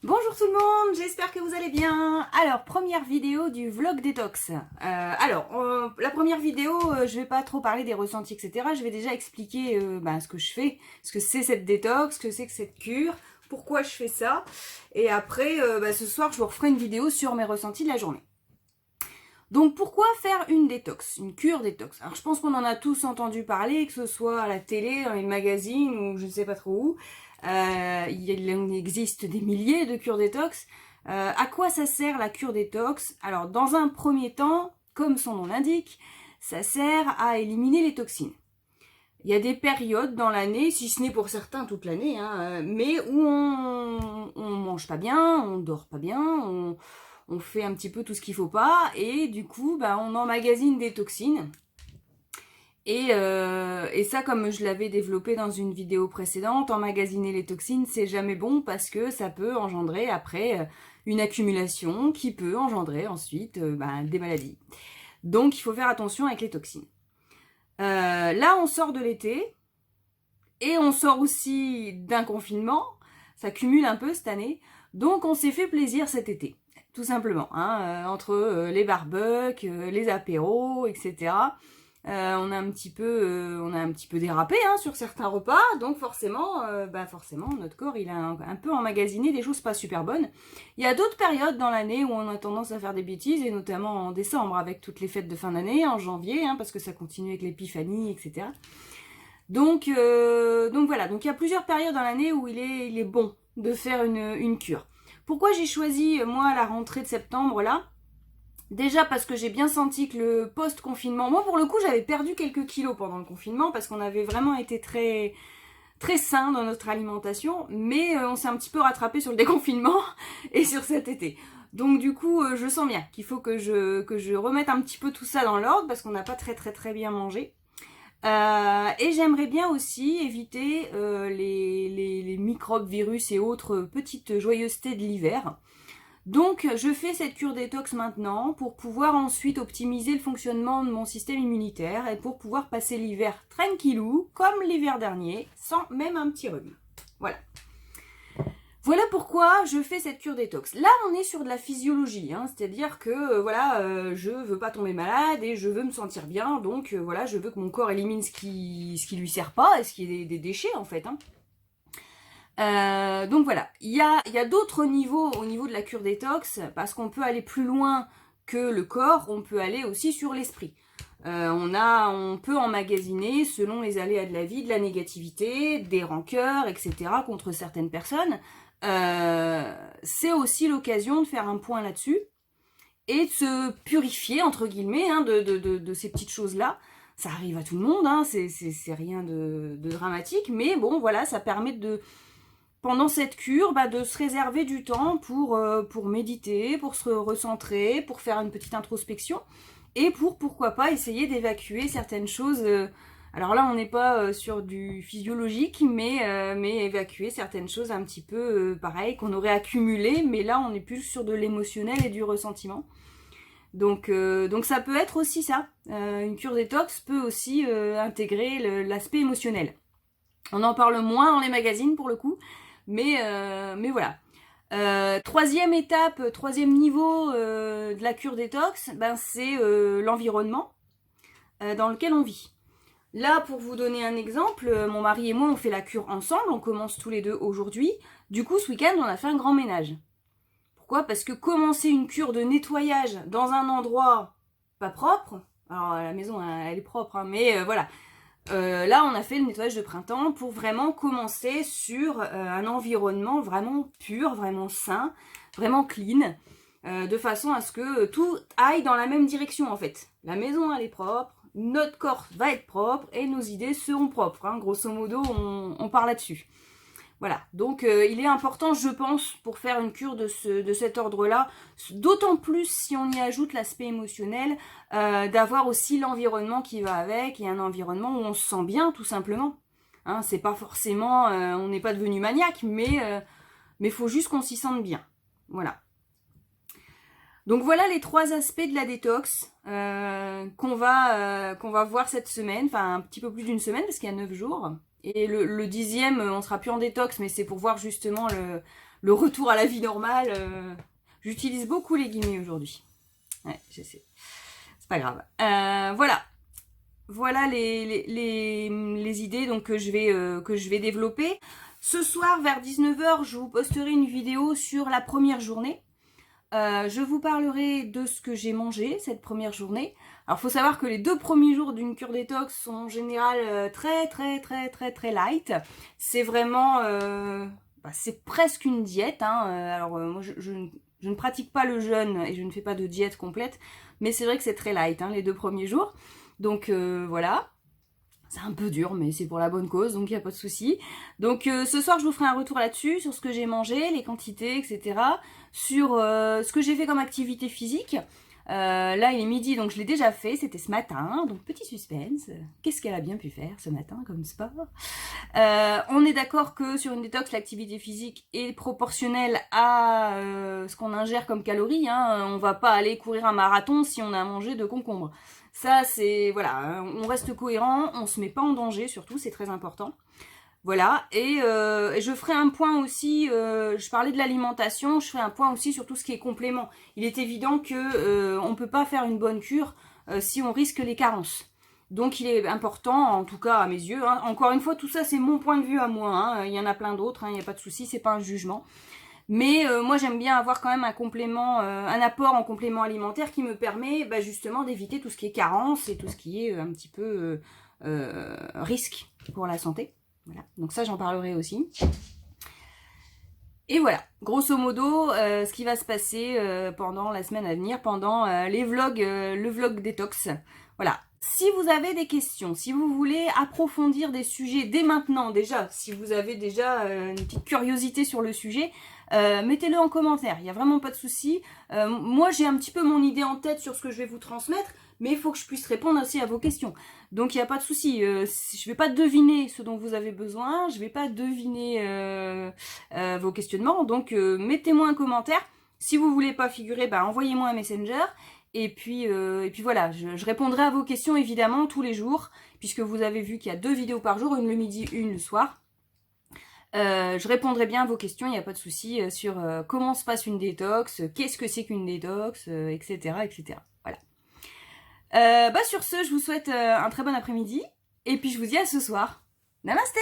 Bonjour tout le monde, j'espère que vous allez bien. Alors, première vidéo du vlog détox. La première vidéo, je vais pas trop parler des ressentis, etc. Je vais déjà expliquer ce que je fais, ce que c'est cette détox, ce que c'est que cette cure, pourquoi je fais ça. Et après, ce soir, je vous referai une vidéo sur mes ressentis de la journée. Donc, pourquoi faire une détox, une cure détox? Alors, je pense qu'on en a tous entendu parler, que ce soit à la télé, dans les magazines ou je ne sais pas trop où. Il existe des milliers de cures détox. À quoi ça sert la cure détox? Alors, dans un premier temps, comme son nom l'indique, ça sert à éliminer les toxines. Il y a des périodes dans l'année, si ce n'est pour certains toute l'année, mais où on mange pas bien, on dort pas bien, on fait un petit peu tout ce qu'il faut pas, et du coup, on emmagasine des toxines. Et ça, comme je l'avais développé dans une vidéo précédente, emmagasiner les toxines, c'est jamais bon parce que ça peut engendrer après une accumulation qui peut engendrer ensuite des maladies. Donc, il faut faire attention avec les toxines. Là, on sort de l'été et on sort aussi d'un confinement. Ça cumule un peu cette année. Donc, on s'est fait plaisir cet été, tout simplement, entre les barbecues, les apéros, etc. On a un petit peu dérapé sur certains repas, donc forcément notre corps il a un peu emmagasiné des choses pas super bonnes. Il y a d'autres périodes dans l'année où on a tendance à faire des bêtises, et notamment en décembre avec toutes les fêtes de fin d'année, en janvier, parce que ça continue avec l'épiphanie, etc. Donc voilà, donc il y a plusieurs périodes dans l'année où il est bon de faire une cure. Pourquoi j'ai choisi, moi, à la rentrée de septembre, là? Déjà parce que j'ai bien senti que le post-confinement... Moi, pour le coup, j'avais perdu quelques kilos pendant le confinement parce qu'on avait vraiment été très, très sain dans notre alimentation, mais on s'est un petit peu rattrapé sur le déconfinement et sur cet été. Donc du coup, je sens bien qu'il faut que je remette un petit peu tout ça dans l'ordre parce qu'on n'a pas très très très bien mangé. Et j'aimerais bien aussi éviter les microbes, virus et autres petites joyeusetés de l'hiver. Donc, je fais cette cure détox maintenant pour pouvoir ensuite optimiser le fonctionnement de mon système immunitaire et pour pouvoir passer l'hiver tranquillou, comme l'hiver dernier, sans même un petit rhume. Voilà. Voilà pourquoi je fais cette cure détox. Là, on est sur de la physiologie, c'est-à-dire que je veux pas tomber malade et je veux me sentir bien, donc je veux que mon corps élimine ce qui lui sert pas et ce qui est des déchets en fait. Donc voilà, il y a d'autres niveaux au niveau de la cure détox, parce qu'on peut aller plus loin que le corps, on peut aller aussi sur l'esprit. On peut emmagasiner, selon les aléas de la vie, de la négativité, des rancœurs, etc. contre certaines personnes. C'est aussi l'occasion de faire un point là-dessus et de se purifier, entre guillemets, de ces petites choses-là. Ça arrive à tout le monde, c'est rien de dramatique, mais bon, voilà, ça permet pendant cette cure, de se réserver du temps pour méditer, pour se recentrer, pour faire une petite introspection et pourquoi pas, essayer d'évacuer certaines choses. Alors là, on n'est pas sur du physiologique, mais évacuer certaines choses un petit peu pareil, qu'on aurait accumulées, mais là, on est plus sur de l'émotionnel et du ressentiment. Donc ça peut être aussi ça. Une cure détox peut aussi intégrer l'aspect émotionnel. On en parle moins dans les magazines pour le coup, mais voilà. Troisième étape, troisième niveau de la cure détox, c'est l'environnement dans lequel on vit. Là, pour vous donner un exemple, mon mari et moi, on fait la cure ensemble, on commence tous les deux aujourd'hui. Du coup, ce week-end, on a fait un grand ménage. Pourquoi? Parce que commencer une cure de nettoyage dans un endroit pas propre, alors la maison, elle est propre, mais voilà. Là, on a fait le nettoyage de printemps pour vraiment commencer sur un environnement vraiment pur, vraiment sain, vraiment clean, de façon à ce que tout aille dans la même direction en fait. La maison, elle est propre, notre corps va être propre et nos idées seront propres. Grosso modo, on part là-dessus. Voilà, donc il est important, je pense, pour faire une cure de cet ordre-là, d'autant plus si on y ajoute l'aspect émotionnel, d'avoir aussi l'environnement qui va avec, et un environnement où on se sent bien, tout simplement. C'est pas forcément, on n'est pas devenu maniaque, mais faut juste qu'on s'y sente bien. Voilà. Donc voilà les trois aspects de la détox qu'on va voir cette semaine, enfin un petit peu plus d'une semaine, parce qu'il y a 9 jours. Et le 10e, on sera plus en détox, mais c'est pour voir justement le retour à la vie normale. J'utilise beaucoup les guillemets aujourd'hui. Ouais, je sais. C'est pas grave. Voilà. Voilà les idées donc, que je vais développer. Ce soir, vers 19h, je vous posterai une vidéo sur la première journée. Je vous parlerai de ce que j'ai mangé cette première journée. Alors, il faut savoir que les 2 premiers jours d'une cure détox sont en général très light. C'est vraiment... c'est presque une diète. Alors, moi, je ne pratique pas le jeûne et je ne fais pas de diète complète. Mais c'est vrai que c'est très light, les 2 premiers jours. Donc, voilà. C'est un peu dur, mais c'est pour la bonne cause, donc il n'y a pas de souci. Donc ce soir, je vous ferai un retour là-dessus, sur ce que j'ai mangé, les quantités, etc. Sur ce que j'ai fait comme activité physique. Là, il est midi, donc je l'ai déjà fait, c'était ce matin. Donc petit suspense, qu'est-ce qu'elle a bien pu faire ce matin comme sport? On est d'accord que sur une détox, l'activité physique est proportionnelle à ce qu'on ingère comme calories. On va pas aller courir un marathon si on a mangé 2 concombres. Ça, c'est... Voilà, on reste cohérent, on se met pas en danger, surtout, c'est très important. Voilà, et je ferai un point aussi, je parlais de l'alimentation, je ferai un point aussi sur tout ce qui est complément. Il est évident que on peut pas faire une bonne cure si on risque les carences. Donc il est important, en tout cas à mes yeux, encore une fois, tout ça c'est mon point de vue à moi, il y en a plein d'autres, il n'y a pas de souci, c'est pas un jugement. Mais moi j'aime bien avoir quand même un complément, un apport en complément alimentaire qui me permet justement d'éviter tout ce qui est carence et tout ce qui est un petit peu risque pour la santé. Voilà. Donc ça j'en parlerai aussi. Et voilà, grosso modo, ce qui va se passer pendant la semaine à venir, pendant les vlogs, le vlog détox. Voilà. Si vous avez des questions, si vous voulez approfondir des sujets dès maintenant, déjà, si vous avez déjà une petite curiosité sur le sujet, mettez-le en commentaire, il n'y a vraiment pas de souci. Moi, j'ai un petit peu mon idée en tête sur ce que je vais vous transmettre, mais il faut que je puisse répondre aussi à vos questions. Donc, il n'y a pas de souci. Je ne vais pas deviner ce dont vous avez besoin, je ne vais pas deviner vos questionnements. Donc, mettez-moi un commentaire. Si vous ne voulez pas figurer, envoyez-moi un messenger. Et puis voilà, je répondrai à vos questions évidemment tous les jours, puisque vous avez vu qu'il y a 2 vidéos par jour, une le midi, une le soir. Je répondrai bien à vos questions, il n'y a pas de souci, sur comment se passe une détox, qu'est-ce que c'est qu'une détox, etc., etc. Voilà. Sur ce, je vous souhaite un très bon après-midi, et puis je vous dis à ce soir. Namasté!